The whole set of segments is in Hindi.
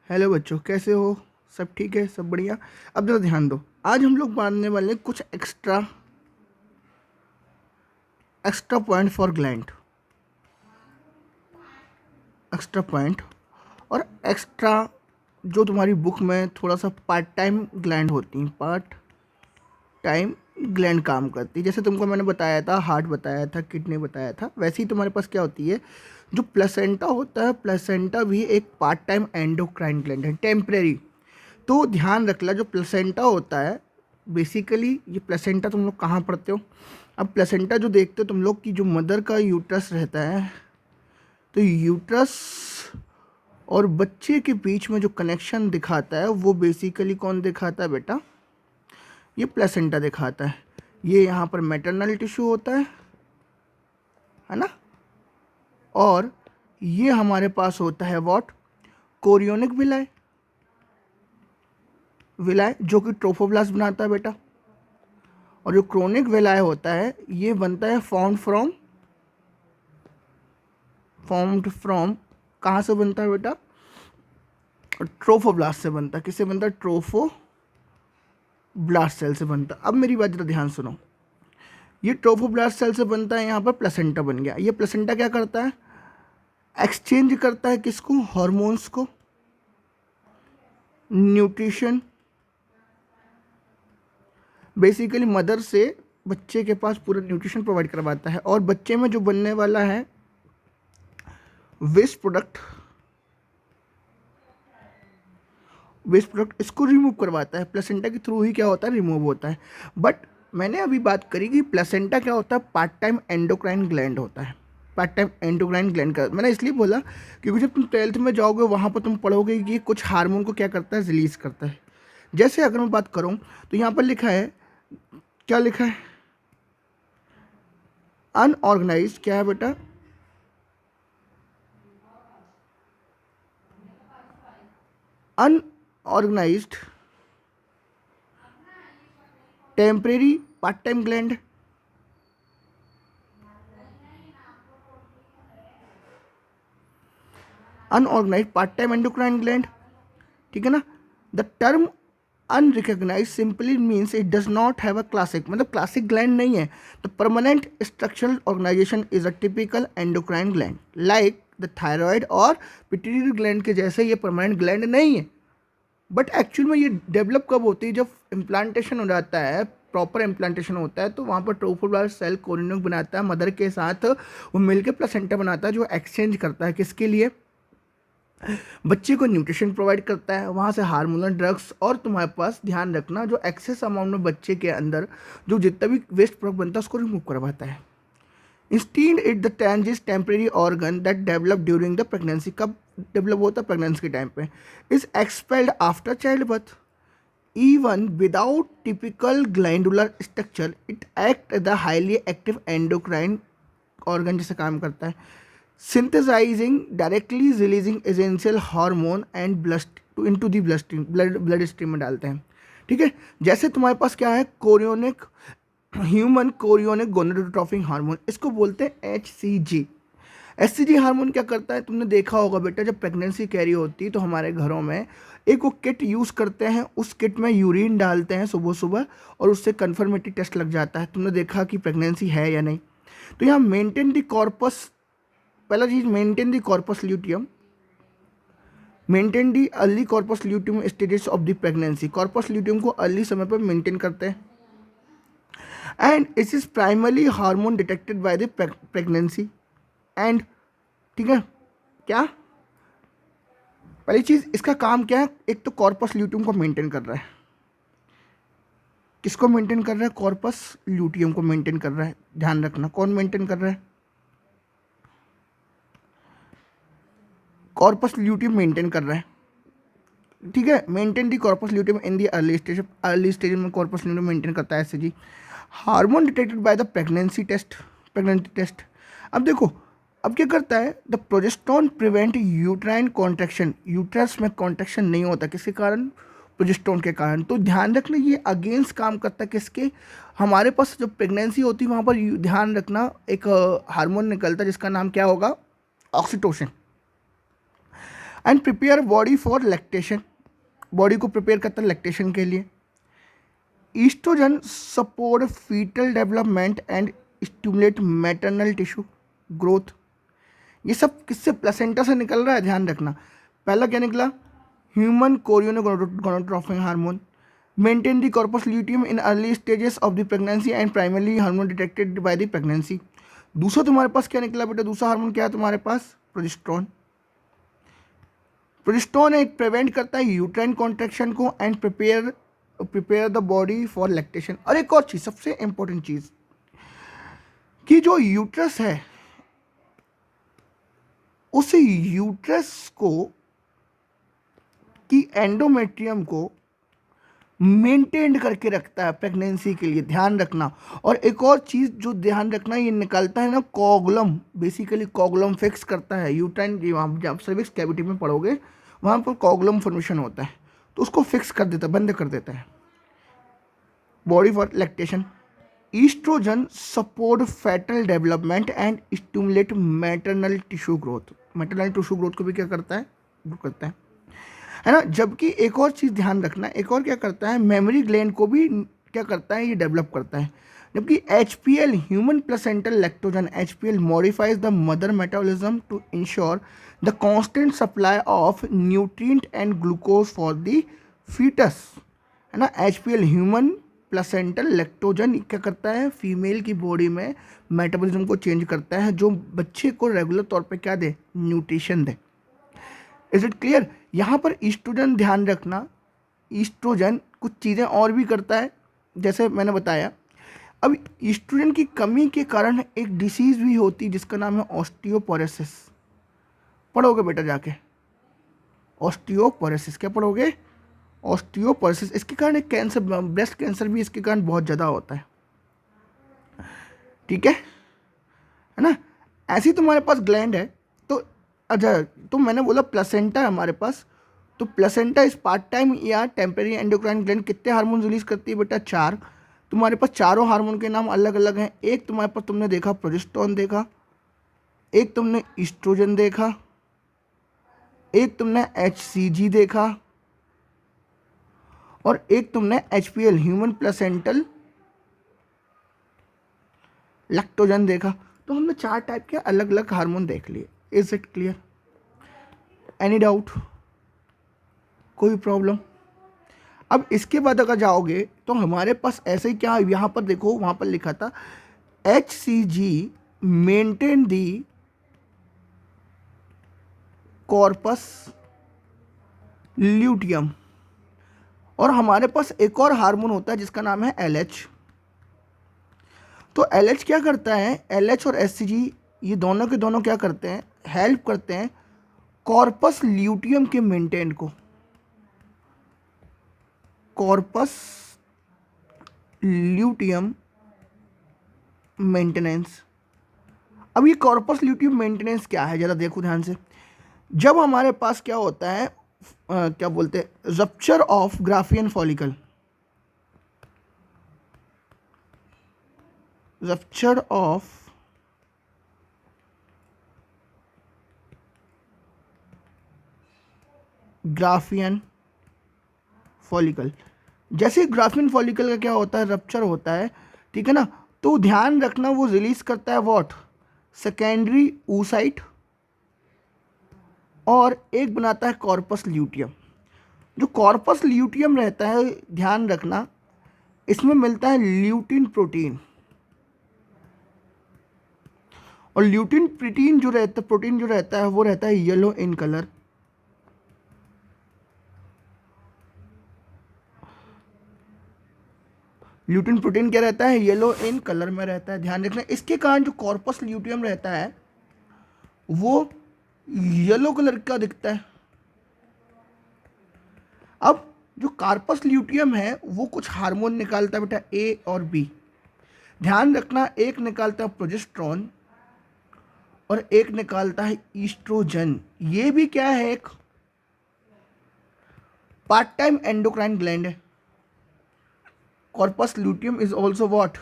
हेलो बच्चों, कैसे हो? सब ठीक है, सब बढ़िया। अब जरा ध्यान दो, आज हम लोग मानने वाले हैं कुछ extra extra point for gland, extra point और एक्स्ट्रा जो तुम्हारी बुक में थोड़ा सा पार्ट टाइम ग्लैंड होती हैं, पार्ट टाइम ग्लैंड काम करती है। जैसे तुमको मैंने बताया था, हार्ट बताया था, किडनी बताया था, वैसे ही तुम्हारे पास क्या होती है, जो प्लेसेंटा होता है, प्लेसेंटा भी एक पार्ट टाइम एंडोक्राइन ग्लैंड है, टेम्परेरी। तो ध्यान रखना, जो प्लेसेंटा होता है, बेसिकली ये प्लेसेंटा तुम लोग कहाँ पढ़ते हो? अब प्लेसेंटा जो देखते हो तुम लोग की, जो मदर का यूट्रस रहता है, तो यूट्रस और बच्चे के बीच में जो कनेक्शन दिखाता है वो बेसिकली कौन दिखाता है बेटा? ये प्लेसेंटा दिखाता है। ये यहाँ पर मैटरनल टिश्यू होता है ना? और ये हमारे पास होता है व्हाट? कोरियोनिक विलाय, विलाय जो कि ट्रोफोब्लास्ट बनाता है बेटा। और जो क्रोनिक विलाय होता है ये बनता है फॉर्म्ड फ्रॉम कहाँ से बनता है बेटा? ट्रोफोब्लास्ट से बनता है। किससे बनता है? ट्रोफोब्लास्ट सेल से बनता है। अब मेरी बात जरा ध्यान सुनो, ये ट्रोफोब्लास्ट सेल से बनता है, यहाँ पर प्लेसेंटा बन गया। ये प्लेसेंटा क्या करता है? एक्सचेंज करता है किसको? हॉर्मोन्स को, न्यूट्रिशन, बेसिकली मदर से बच्चे के पास पूरा न्यूट्रिशन प्रोवाइड करवाता है। और बच्चे में जो बनने वाला है वेस्ट प्रोडक्ट, इसको रिमूव करवाता है। प्लेसेंटा के थ्रू ही क्या होता है? रिमूव होता है। बट मैंने अभी बात करी कि प्लेसेंटा क्या होता है? पार्ट टाइम एंडोक्राइन ग्लैंड होता है। पार्ट टाइम एंडोक्राइन ग्लैंड का मैंने इसलिए बोला क्योंकि जब तुम 12th में जाओगे वहाँ पर तुम पढ़ोगे कि कुछ हार्मोन को क्या करता है? रिलीज करता है। जैसे अगर मैं बात करूँ तो यहाँ पर लिखा है, क्या लिखा है? अनऑर्गेनाइज्ड, क्या है बेटा? Unorganised temporary part time gland. Unorganised part time endocrine gland, ठीक है ना? The term unrecognise simply means it does not have a classic, मतलब क्लासिक ग्लैंड नहीं है। The permanent structural organisation is a typical endocrine gland like the thyroid और पिट्यूटरी ग्लैंड के जैसे ये परमानेंट ग्लैंड नहीं है। बट एक्चुअल में ये डेवलप कब होती है? जब इम्प्लांटेशन हो जाता है, प्रॉपर इम्प्लांटेशन होता है, तो वहाँ पर ट्रोफोब्लास्ट सेल कोरियोनिक बनाता है, मदर के साथ वो मिलकर प्लेसेंटा बनाता है, जो एक्सचेंज करता है किसके लिए? बच्चे को न्यूट्रिशन प्रोवाइड करता है, वहाँ से हार्मोनल ड्रग्स। और तुम्हारे पास ध्यान रखना, जो एक्सेस अमाउंट में बच्चे के अंदर जो जितना भी वेस्ट प्रोडक्ट बनता है उसको रिमूव करवाता है। Instead it the tenges temporary organ that develop during the pregnancy, कब डेवलप होता है? प्रेगनेंसी के टाइम पे। Is expelled after child birth, even without typical glandular structure it act the highly active endocrine organ जैसे काम करता है, synthesizing directly releasing essential hormone and blood into the blood stream में डालते हैं। ठीक है, जैसे तुम्हारे पास क्या है? Chorionic, human chorionic gonadotropic hormone, इसको बोलते हैं HCG। HCG हार्मोन क्या करता है? तुमने देखा होगा बेटा, जब प्रेगनेंसी कैरी होती है तो हमारे घरों में एक वो किट यूज़ करते हैं, उस किट में यूरिन डालते हैं सुबह सुबह और उससे कन्फर्मेटरी टेस्ट लग जाता है। तुमने देखा कि प्रेगनेंसी है या नहीं। तो यहाँ मेंटेन द कॉर्पस, पहला चीज maintain the corpus luteum, maintain the early corpus luteum stages of the pregnancy. Corpus luteum को अर्ली समय पर मेंटेन करते हैं। And it is primarily hormone detected by the pregnancy and, ठीक है क्या? पहली चीज इसका काम क्या है? एक तो कॉर्पस ल्यूटियम को मेंटेन कर रहा है। किसको मेंटेन कर रहा है? कॉर्पस ल्यूटियम को मेंटेन कर रहा है। ध्यान रखना, कौन मेंटेन कर रहा है? कॉर्पस ल्यूटियम मेंटेन कर रहा है, ठीक है। Maintain the corpus luteum in the early stage में कॉर्पस ल्यूटियम मेंटेन करता है SCG. Hormone detected by the pregnancy test. अब देखो, अब क्या करता है? The progesterone prevent uterine contraction, uterus में कॉन्ट्रैक्शन नहीं होता, किसके कारण? प्रोजेस्टेरोन के कारण। तो ध्यान रखना, ये अगेंस्ट काम करता है किसके? हमारे पास जब प्रेगनेंसी होती है वहाँ पर ध्यान रखना, एक हार्मोन निकलता है जिसका नाम क्या होगा? Oxytocin. And prepare body for lactation, body को प्रिपेयर करता है लैक्टेशन के लिए। Estrogen support fetal development and stimulate maternal tissue growth. ये सब किससे, प्लेसेंटा से निकल रहा है, ध्यान रखना। पहला क्या निकला, human chorionic gonadotropin hormone maintain the corpus luteum in early stages of the pregnancy and primary hormone detected by the pregnancy. दूसरा तुम्हारे पास क्या निकला बेटा, दूसरा हार्मोन क्या है तुम्हारे पास, प्रोजेस्टेरोन। प्रोजेस्टेरोन एक प्रिवेंट करता है यूट्राइन कॉन्ट्रैक्शन को and prepare the body for lactation. और एक और चीज, सबसे इंपॉर्टेंट चीज, कि जो यूट्रस है उस यूट्रस को की एंडोमेट्रियम को मेंटेन करके रखता है प्रेगनेंसी के लिए, ध्यान रखना। और एक और चीज़ जो ध्यान रखना, ये निकलता है ना कोगुलम, बेसिकली कोगुलम फिक्स करता है यूट्राइन, वहाँ जब सर्विक्स कैविटी में पढ़ोगे वहाँ पर कोगुलम फॉर्मेशन होता है, तो उसको फिक्स कर देता है, बंद कर देता है। Body for lactation, estrogen support fetal development and stimulate maternal tissue growth. Maternal tissue growth को भी क्या करता है, वो करता है ना। जबकि एक और चीज़ ध्यान रखना, एक और क्या करता है, मेमोरी ग्लैंड को भी क्या करता है, ये डेवलप करता है। जबकि HPL human placental lactogen, HPL modifies the mother metabolism to ensure the constant supply of nutrient and glucose for the fetus, है ना। HPL ह्यूमन प्लेसेंटल लैक्टोजन क्या करता है, फीमेल की बॉडी में मेटाबॉलिज्म को चेंज करता है, जो बच्चे को रेगुलर तौर पे क्या दे, न्यूट्रिशन दे। Is it clear. यहाँ पर ईस्ट्रोजन ध्यान रखना, ईस्ट्रोजन कुछ चीज़ें और भी करता है, जैसे मैंने बताया। अब ईस्ट्रोजन की कमी के कारण एक डिसीज़ भी होती है जिसका नाम है ऑस्टियोपोरोसिस। पढ़ोगे बेटा जाके, ऑस्टियोपोरोसिस क्या पढ़ोगे, ऑस्टियोपोरोसिस। इसके कारण एक कैंसर, ब्रेस्ट कैंसर भी इसके कारण बहुत ज़्यादा होता है, ठीक है ना। ऐसी तुम्हारे पास ग्लैंड है, तो अच्छा, तो मैंने बोला प्लेसेंटा है हमारे पास, तो प्लेसेंटा इस पार्ट टाइम या टेम्परेरी एंडोक्राइन ग्लैंड कितने हार्मोन रिलीज करती है बेटा, 4। तुम्हारे पास चारों हार्मोन के नाम अलग अलग हैं। एक तुम्हारे पास तुमने देखा प्रोजेस्टेरोन देखा, एक तुमने ईस्ट्रोजन देखा, एक तुमने HCG देखा, और एक तुमने HPL ह्यूमन प्लेसेंटल लैक्टोजन देखा। तो हमने 4 टाइप के अलग अलग हार्मोन देख लिए। Is it clear, any doubt, कोई प्रॉब्लम। अब इसके बाद अगर जाओगे तो हमारे पास ऐसे ही क्या, यहाँ पर देखो वहाँ पर लिखा था HCG maintain the corpus luteum, और हमारे पास एक और हार्मोन होता है जिसका नाम है LH। तो LH क्या करता है, LH और HCG ये दोनों के दोनों क्या करते हैं, हेल्प करते हैं कॉर्पस ल्यूटियम के मेंटेन को, कॉर्पस ल्यूटियम मेंटेनेंस। अब ये कॉर्पस ल्यूटियम मेंटेनेंस क्या है, ज़रा देखो ध्यान से। जब हमारे पास क्या होता है, क्या बोलते हैं, rupture of Graafian follicle, rupture of Graafian follicle, जैसे ग्राफियन फॉलिकल का क्या होता है, रप्चर होता है, ठीक है ना। तो ध्यान रखना वो रिलीज करता है व्हाट, सेकेंडरी oocyte, और एक बनाता है कॉर्पस ल्यूटियम। जो कॉर्पस ल्यूटियम रहता है, ध्यान रखना, इसमें मिलता है ल्यूटिन प्रोटीन, और ल्यूटिन प्रोटीन जो रहता है, प्रोटीन जो रहता है वो रहता है yellow in colour. Lutein protein क्या रहता है, येलो इन कलर में रहता है, ध्यान रखना। इसके कारण जो कॉर्पस ल्यूटियम रहता है वो येलो कलर का दिखता है। अब जो कार्पस ल्यूटियम है वो कुछ हार्मोन निकालता है बेटा, A और B। ध्यान रखना, एक निकालता है प्रोजेस्टेरोन और एक निकालता है ईस्ट्रोजन। ये भी क्या है, एक पार्ट टाइम एंडोक्राइन ग्लैंड है। Corpus luteum is also what,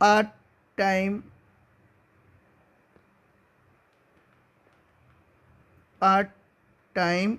part time part time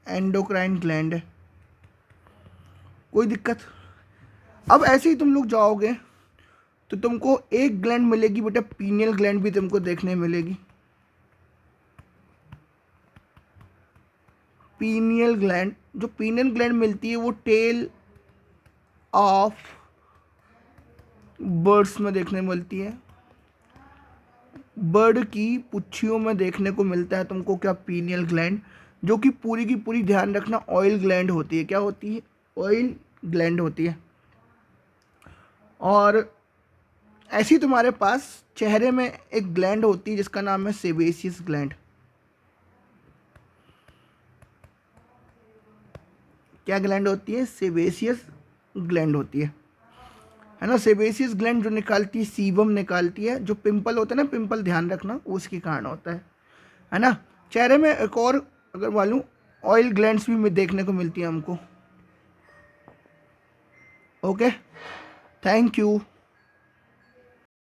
endocrine gland है, कोई दिक्कत। अब ऐसे ही तुम लोग जाओगे तो तुमको एक ग्लैंड मिलेगी बेटा, पीनियल ग्लैंड भी तुमको देखने मिलेगी। पीनियल ग्लैंड, जो पीनियल ग्लैंड मिलती है वो टेल ऑफ बर्ड्स में देखने मिलती है, बर्ड की पुच्छियों में देखने को मिलता है तुमको क्या, पीनियल ग्लैंड, जो कि पूरी की पूरी ध्यान रखना ऑयल ग्लैंड होती है। क्या होती है? ऑयल ग्लैंड होती है। और ऐसी तुम्हारे पास चेहरे में एक ग्लैंड होती है जिसका नाम है सेबेसियस ग्लैंड। क्या ग्लैंड होती है? सेबेसियस ग्लैंड होती है ना। सेबेसियस ग्लैंड जो निकालती है सीबम निकालती है, जो पिंपल होता है ना, पिंपल ध्यान रखना उसके कारण होता है ना। चेहरे में एक और अगर मालूम ऑयल ग्लैंड्स भी देखने को मिलती है हमको। Okay, thank you.